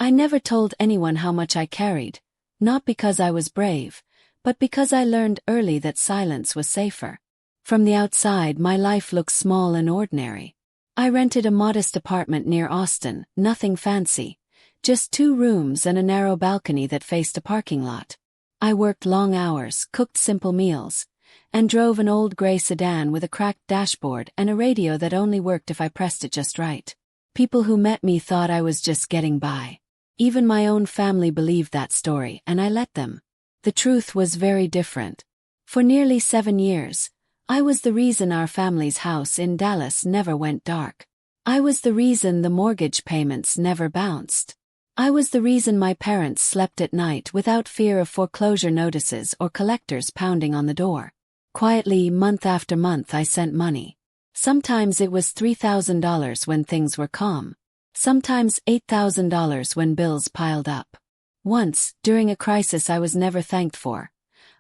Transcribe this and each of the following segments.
I never told anyone how much I carried, not because I was brave, but because I learned early that silence was safer. From the outside, my life looked small and ordinary. I rented a modest apartment near Austin, nothing fancy, just 2 rooms and a narrow balcony that faced a parking lot. I worked long hours, cooked simple meals, and drove an old gray sedan with a cracked dashboard and a radio that only worked if I pressed it just right. People who met me thought I was just getting by. Even my own family believed that story, and I let them. The truth was very different. For nearly 7 years, I was the reason our family's house in Dallas never went dark. I was the reason the mortgage payments never bounced. I was the reason my parents slept at night without fear of foreclosure notices or collectors pounding on the door. Quietly, month after month, I sent money. Sometimes it was $3,000 when things were calm. Sometimes $8,000 when bills piled up. Once, during a crisis I was never thanked for,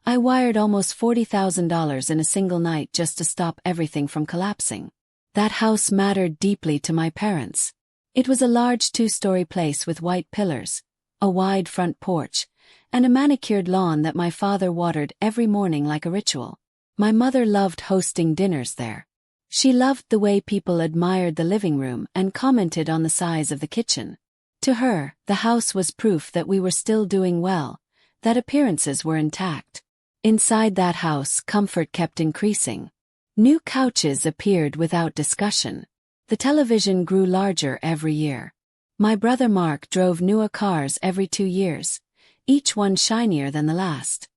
I wired almost $40,000 in a single night just to stop everything from collapsing. That house mattered deeply to my parents. It was a large 2-story place with white pillars, a wide front porch, and a manicured lawn that my father watered every morning like a ritual. My mother loved hosting dinners there. She loved the way people admired the living room and commented on the size of the kitchen. To her, the house was proof that we were still doing well, that appearances were intact. Inside that house, comfort kept increasing. New couches appeared without discussion. The television grew larger every year. My brother Mark drove newer cars every 2 years, each one shinier than the last.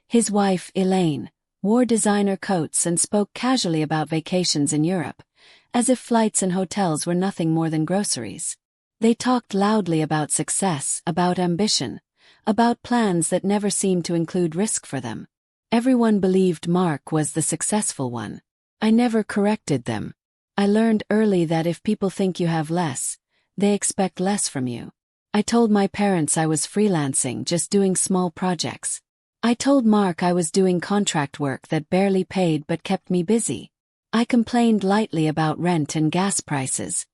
His wife, Elaine, wore designer coats and spoke casually about vacations in Europe, as if flights and hotels were nothing more than groceries. They talked loudly about success, about ambition, about plans that never seemed to include risk for them. Everyone believed Mark was the successful one. I never corrected them. I learned early that if people think you have less, they expect less from you. I told my parents I was freelancing, just doing small projects. I told Mark I was doing contract work that barely paid but kept me busy. I complained lightly about rent and gas prices,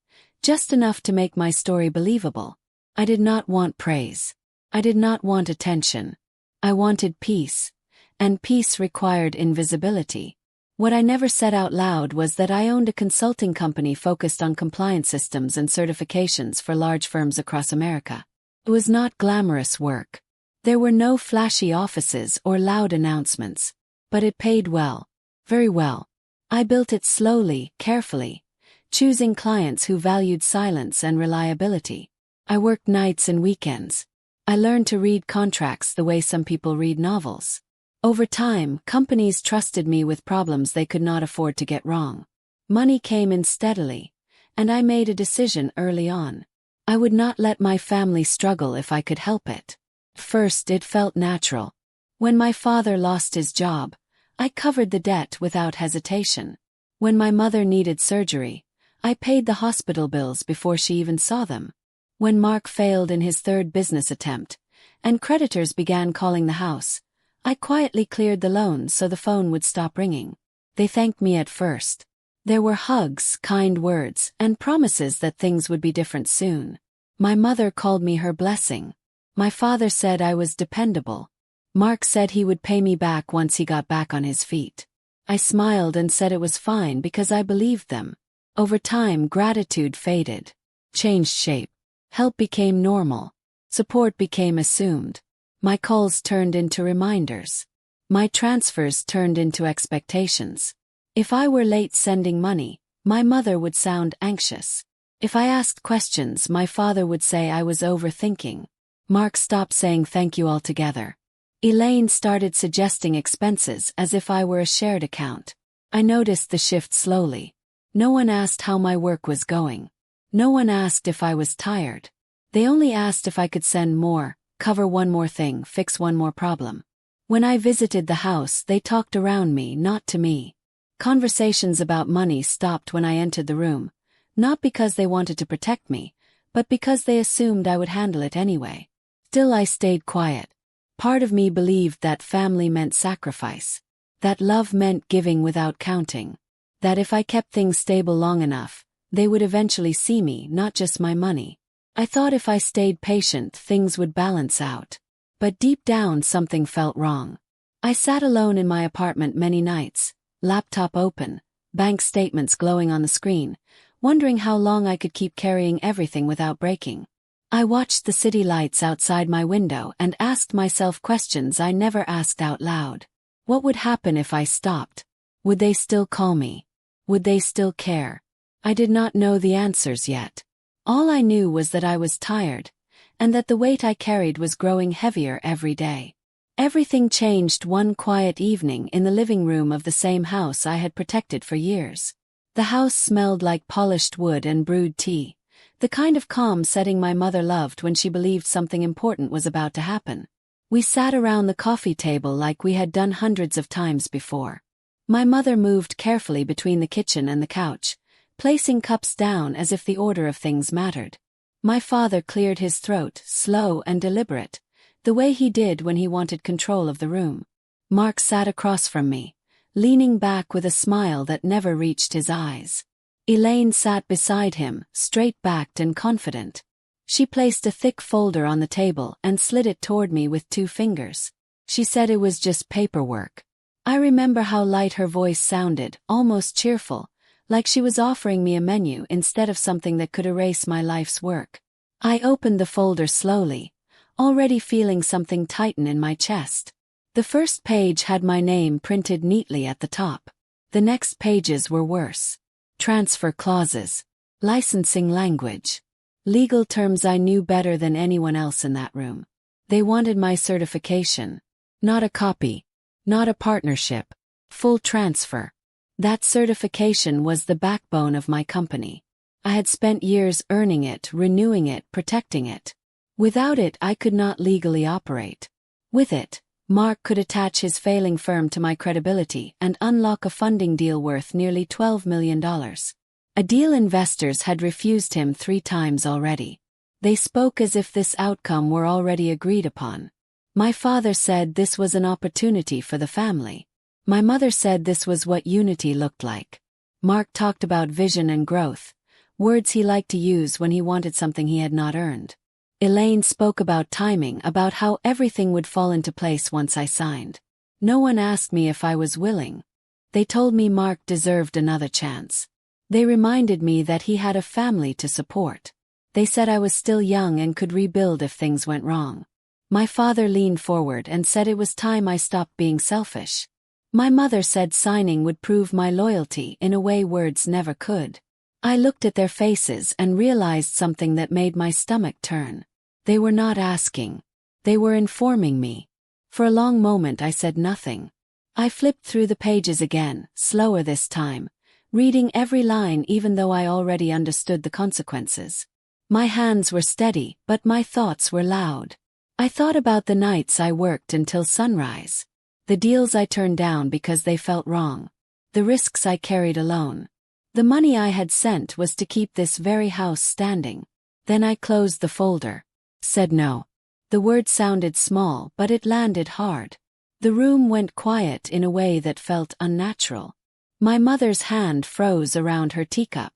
just enough to make my story believable. I did not want praise. I did not want attention. I wanted peace, and peace required invisibility. What I never said out loud was that I owned a consulting company focused on compliance systems and certifications for large firms across America. It was not glamorous work. There were no flashy offices or loud announcements, but it paid well, very well. I built it slowly, carefully, choosing clients who valued silence and reliability. I worked nights and weekends. I learned to read contracts the way some people read novels. Over time, companies trusted me with problems they could not afford to get wrong. Money came in steadily, and I made a decision early on. I would not let my family struggle if I could help it. First, it felt natural. When my father lost his job, I covered the debt without hesitation. When my mother needed surgery, I paid the hospital bills before she even saw them. When Mark failed in his 3rd business attempt, and creditors began calling the house, I quietly cleared the loans so the phone would stop ringing. They thanked me at first. There were hugs, kind words, and promises that things would be different soon. My mother called me her blessing. My father said I was dependable. Mark said he would pay me back once he got back on his feet. I smiled and said it was fine because I believed them. Over time, gratitude faded, changed shape. Help became normal. Support became assumed. My calls turned into reminders. My transfers turned into expectations. If I were late sending money, my mother would sound anxious. If I asked questions, my father would say I was overthinking. Mark stopped saying thank you altogether. Elaine started suggesting expenses as if I were a shared account. I noticed the shift slowly. No one asked how my work was going. No one asked if I was tired. They only asked if I could send more, cover one more thing, fix one more problem. When I visited the house, they talked around me, not to me. Conversations about money stopped when I entered the room, not because they wanted to protect me, but because they assumed I would handle it anyway. Still, I stayed quiet. Part of me believed that family meant sacrifice, that love meant giving without counting, that if I kept things stable long enough, they would eventually see me, not just my money. I thought if I stayed patient, things would balance out. But deep down, something felt wrong. I sat alone in my apartment many nights, laptop open, bank statements glowing on the screen, wondering how long I could keep carrying everything without breaking. I watched the city lights outside my window and asked myself questions I never asked out loud. What would happen if I stopped? Would they still call me? Would they still care? I did not know the answers yet. All I knew was that I was tired, and that the weight I carried was growing heavier every day. Everything changed one quiet evening in the living room of the same house I had protected for years. The house smelled like polished wood and brewed tea, the kind of calm setting my mother loved when she believed something important was about to happen. We sat around the coffee table like we had done hundreds of times before. My mother moved carefully between the kitchen and the couch, placing cups down as if the order of things mattered. My father cleared his throat, slow and deliberate, the way he did when he wanted control of the room. Mark sat across from me, leaning back with a smile that never reached his eyes. Elaine sat beside him, straight-backed and confident. She placed a thick folder on the table and slid it toward me with 2 fingers. She said it was just paperwork. I remember how light her voice sounded, almost cheerful, like she was offering me a menu instead of something that could erase my life's work. I opened the folder slowly, already feeling something tighten in my chest. The first page had my name printed neatly at the top. The next pages were worse. Transfer clauses, licensing language, legal terms I knew better than anyone else in that room. They wanted my certification. Not a copy. Not a partnership. Full transfer. That certification was the backbone of my company. I had spent years earning it, renewing it, protecting it. Without it, I could not legally operate. With it, Mark could attach his failing firm to my credibility and unlock a funding deal worth nearly $12 million. A deal investors had refused him 3 times already. They spoke as if this outcome were already agreed upon. My father said this was an opportunity for the family. My mother said this was what unity looked like. Mark talked about vision and growth, words he liked to use when he wanted something he had not earned. Elaine spoke about timing, about how everything would fall into place once I signed. No one asked me if I was willing. They told me Mark deserved another chance. They reminded me that he had a family to support. They said I was still young and could rebuild if things went wrong. My father leaned forward and said it was time I stopped being selfish. My mother said signing would prove my loyalty in a way words never could. I looked at their faces and realized something that made my stomach turn. They were not asking. They were informing me. For a long moment I said nothing. I flipped through the pages again, slower this time, reading every line even though I already understood the consequences. My hands were steady, but my thoughts were loud. I thought about the nights I worked until sunrise. The deals I turned down because they felt wrong. The risks I carried alone. The money I had sent was to keep this very house standing. Then I closed the folder. Said no. The word sounded small, but it landed hard. The room went quiet in a way that felt unnatural. My mother's hand froze around her teacup.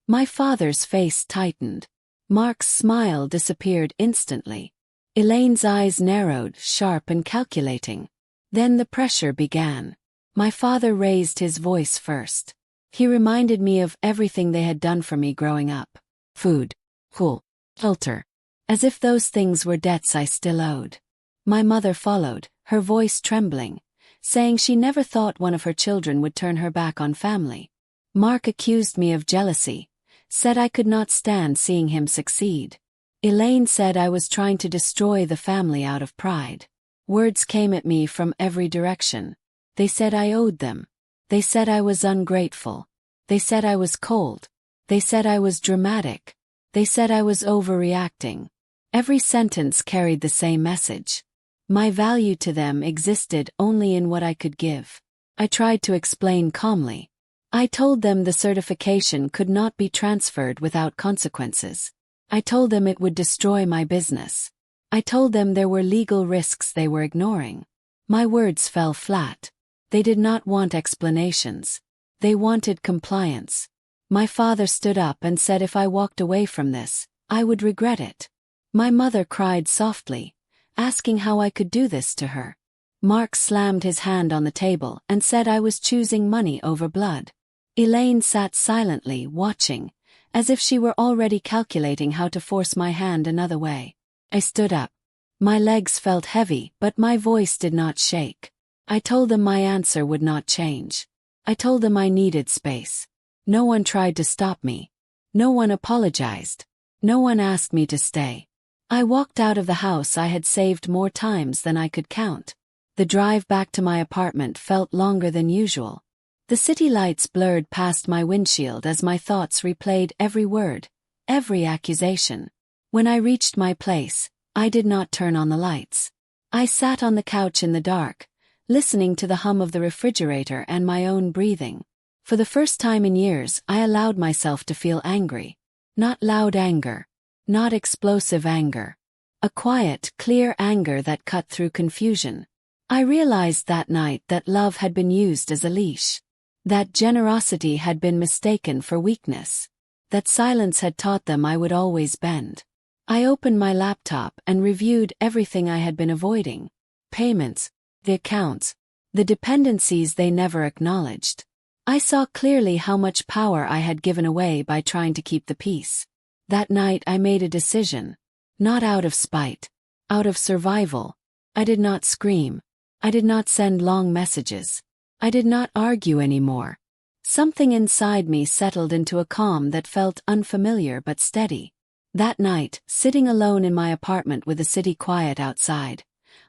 My father's face tightened. Mark's smile disappeared instantly. Elaine's eyes narrowed, sharp and calculating. Then the pressure began. My father raised his voice first. He reminded me of everything they had done for me growing up. Food, cool, shelter. As if those things were debts I still owed. My mother followed, her voice trembling, saying she never thought one of her children would turn her back on family. Mark accused me of jealousy, said I could not stand seeing him succeed. Elaine said I was trying to destroy the family out of pride. Words came at me from every direction. They said I owed them. They said I was ungrateful. They said I was cold. They said I was dramatic. They said I was overreacting. Every sentence carried the same message. My value to them existed only in what I could give. I tried to explain calmly. I told them the certification could not be transferred without consequences. I told them it would destroy my business. I told them there were legal risks they were ignoring. My words fell flat. They did not want explanations. They wanted compliance. My father stood up and said if I walked away from this, I would regret it. My mother cried softly, asking how I could do this to her. Mark slammed his hand on the table and said I was choosing money over blood. Elaine sat silently, watching, as if she were already calculating how to force my hand another way. I stood up. My legs felt heavy, but my voice did not shake. I told them my answer would not change. I told them I needed space. No one tried to stop me. No one apologized. No one asked me to stay. I walked out of the house I had saved more times than I could count. The drive back to my apartment felt longer than usual. The city lights blurred past my windshield as my thoughts replayed every word, every accusation. When I reached my place, I did not turn on the lights. I sat on the couch in the dark, listening to the hum of the refrigerator and my own breathing. For the first time in years, I allowed myself to feel angry. Not loud anger. Not explosive anger. A quiet, clear anger that cut through confusion. I realized that night that love had been used as a leash. That generosity had been mistaken for weakness. That silence had taught them I would always bend. I opened my laptop and reviewed everything I had been avoiding. Payments, the accounts, the dependencies they never acknowledged. I saw clearly how much power I had given away by trying to keep the peace. That night I made a decision. Not out of spite. Out of survival. I did not scream. I did not send long messages. I did not argue anymore. Something inside me settled into a calm that felt unfamiliar but steady. That night, sitting alone in my apartment with the city quiet outside,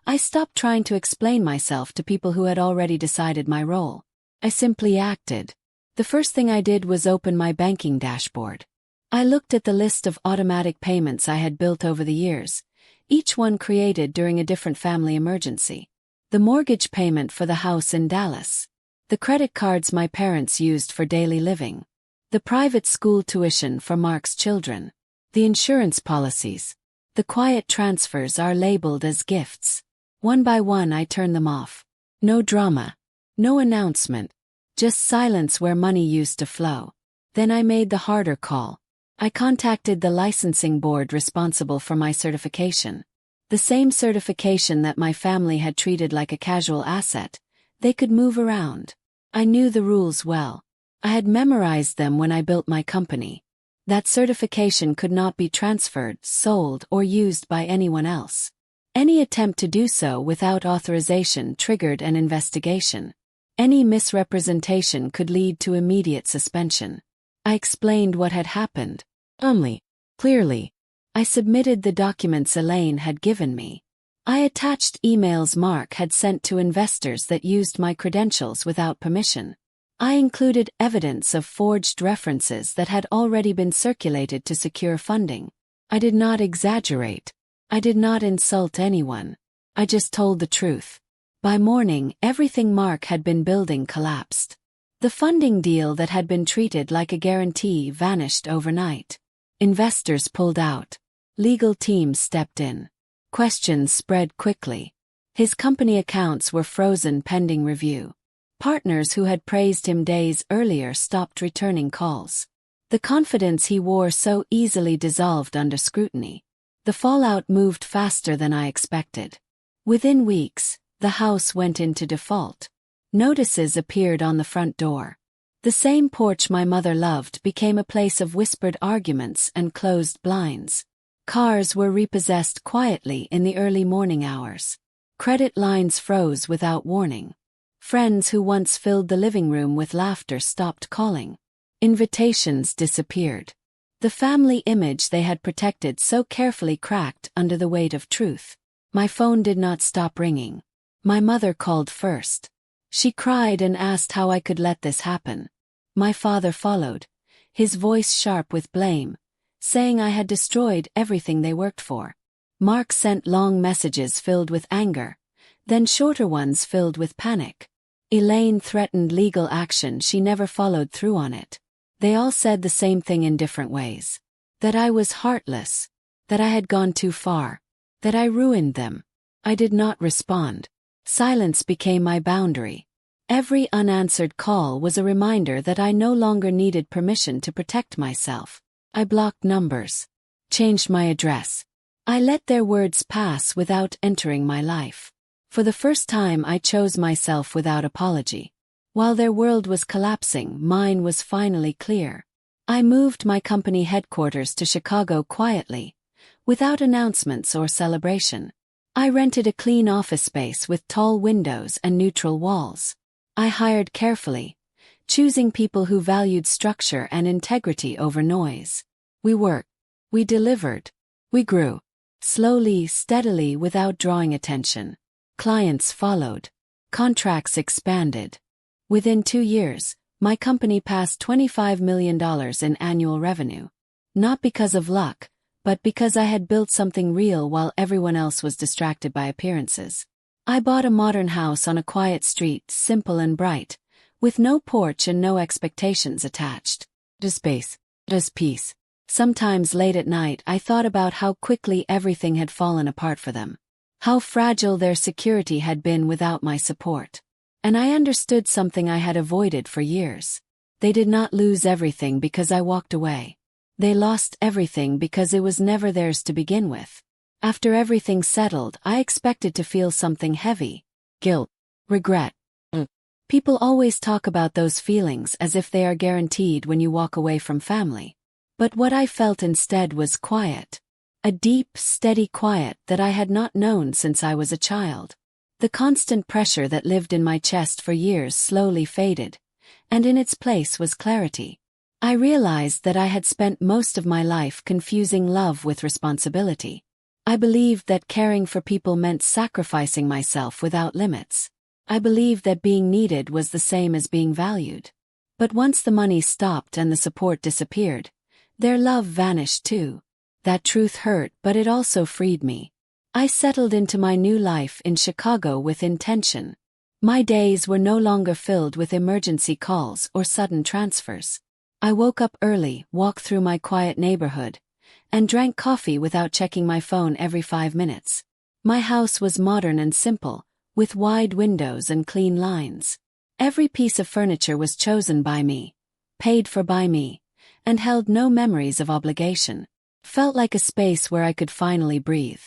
I stopped trying to explain myself to people who had already decided my role. I simply acted. The first thing I did was open my banking dashboard. I looked at the list of automatic payments I had built over the years, each one created during a different family emergency. The mortgage payment for the house in Dallas. The credit cards my parents used for daily living. The private school tuition for Mark's children. The insurance policies. The quiet transfers are labeled as gifts. One by one I turn them off. No drama. No announcement. Just silence where money used to flow. Then I made the harder call. I contacted the licensing board responsible for my certification. The same certification that my family had treated like a casual asset. They could move around. I knew the rules well. I had memorized them when I built my company. That certification could not be transferred, sold, or used by anyone else. Any attempt to do so without authorization triggered an investigation. Any misrepresentation could lead to immediate suspension. I explained what had happened. Clearly. I submitted the documents Elaine had given me. I attached emails Mark had sent to investors that used my credentials without permission. I included evidence of forged references that had already been circulated to secure funding. I did not exaggerate. I did not insult anyone. I just told the truth. By morning, everything Mark had been building collapsed. The funding deal that had been treated like a guarantee vanished overnight. Investors pulled out. Legal teams stepped in. Questions spread quickly. His company accounts were frozen pending review. Partners who had praised him days earlier stopped returning calls. The confidence he wore so easily dissolved under scrutiny. The fallout moved faster than I expected. Within weeks, the house went into default. Notices appeared on the front door. The same porch my mother loved became a place of whispered arguments and closed blinds. Cars were repossessed quietly in the early morning hours. Credit lines froze without warning. Friends who once filled the living room with laughter stopped calling. Invitations disappeared. The family image they had protected so carefully cracked under the weight of truth. My phone did not stop ringing. My mother called first. She cried and asked how I could let this happen. My father followed, his voice sharp with blame, saying I had destroyed everything they worked for. Mark sent long messages filled with anger, then shorter ones filled with panic. Elaine threatened legal action. She never followed through on it. They all said the same thing in different ways. That I was heartless. That I had gone too far. That I ruined them. I did not respond. Silence became my boundary. Every unanswered call was a reminder that I no longer needed permission to protect myself. I blocked numbers. changed my address. I let their words pass without entering my life. For the first time, I chose myself without apology. While their world was collapsing, mine was finally clear. I moved my company headquarters to Chicago quietly, without announcements or celebration. I rented a clean office space with tall windows and neutral walls. I hired carefully, choosing people who valued structure and integrity over noise. We worked. We delivered. We grew. Slowly, steadily, without drawing attention. Clients followed. Contracts expanded. Within 2 years, my company passed $25 million in annual revenue. Not because of luck, but because I had built something real while everyone else was distracted by appearances. I bought a modern house on a quiet street, simple and bright, with no porch and no expectations attached. Just space. Just peace. Sometimes late at night I thought about how quickly everything had fallen apart for them. How fragile their security had been without my support. And I understood something I had avoided for years. They did not lose everything because I walked away. They lost everything because it was never theirs to begin with. After everything settled, I expected to feel something heavy. Guilt. Regret. People always talk about those feelings as if they are guaranteed when you walk away from family. But what I felt instead was quiet. A deep, steady quiet that I had not known since I was a child. The constant pressure that lived in my chest for years slowly faded, and in its place was clarity. I realized that I had spent most of my life confusing love with responsibility. I believed that caring for people meant sacrificing myself without limits. I believed that being needed was the same as being valued. But once the money stopped and the support disappeared, their love vanished too. That truth hurt, but it also freed me. I settled into my new life in Chicago with intention. My days were no longer filled with emergency calls or sudden transfers. I woke up early, walked through my quiet neighborhood, and drank coffee without checking my phone every 5 minutes. My house was modern and simple, with wide windows and clean lines. Every piece of furniture was chosen by me, paid for by me, and held no memories of obligation. Felt like a space where I could finally breathe.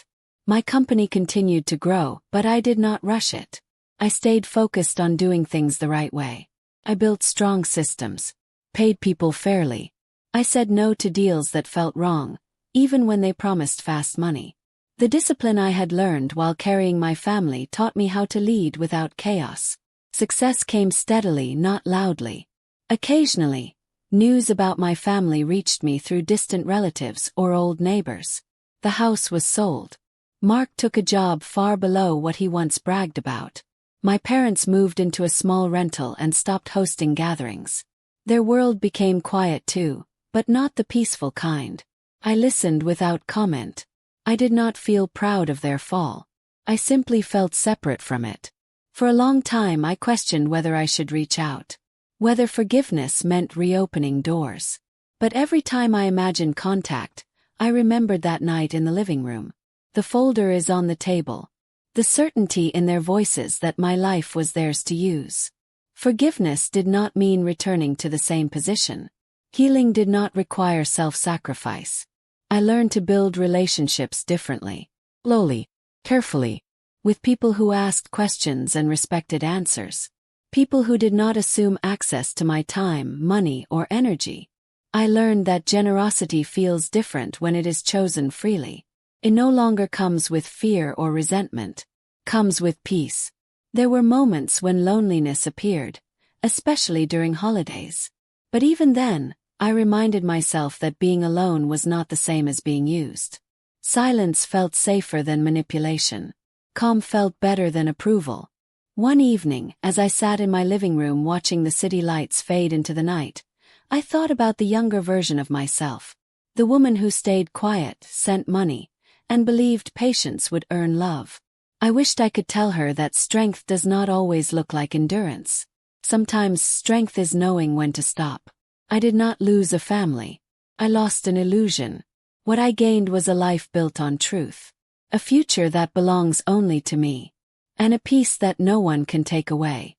My company continued to grow, but I did not rush it. I stayed focused on doing things the right way. I built strong systems, paid people fairly. I said no to deals that felt wrong, even when they promised fast money. The discipline I had learned while carrying my family taught me how to lead without chaos. Success came steadily, not loudly. Occasionally, news about my family reached me through distant relatives or old neighbors. The house was sold. Mark took a job far below what he once bragged about. My parents moved into a small rental and stopped hosting gatherings. Their world became quiet too, but not the peaceful kind. I listened without comment. I did not feel proud of their fall. I simply felt separate from it. For a long time I questioned whether I should reach out. Whether forgiveness meant reopening doors. But every time I imagined contact, I remembered that night in the living room. The folder is on the table. The certainty in their voices that my life was theirs to use. Forgiveness did not mean returning to the same position. Healing did not require self-sacrifice. I learned to build relationships differently. Slowly, carefully. With people who asked questions and respected answers. People who did not assume access to my time, money, or energy. I learned that generosity feels different when it is chosen freely. It no longer comes with fear or resentment. Comes with peace. There were moments when loneliness appeared, especially during holidays. But even then, I reminded myself that being alone was not the same as being used. Silence felt safer than manipulation. Calm felt better than approval. One evening, as I sat in my living room watching the city lights fade into the night, I thought about the younger version of myself. The woman who stayed quiet, sent money, and believed patience would earn love. I wished I could tell her that strength does not always look like endurance. Sometimes strength is knowing when to stop. I did not lose a family. I lost an illusion. What I gained was a life built on truth. A future that belongs only to me. And a peace that no one can take away.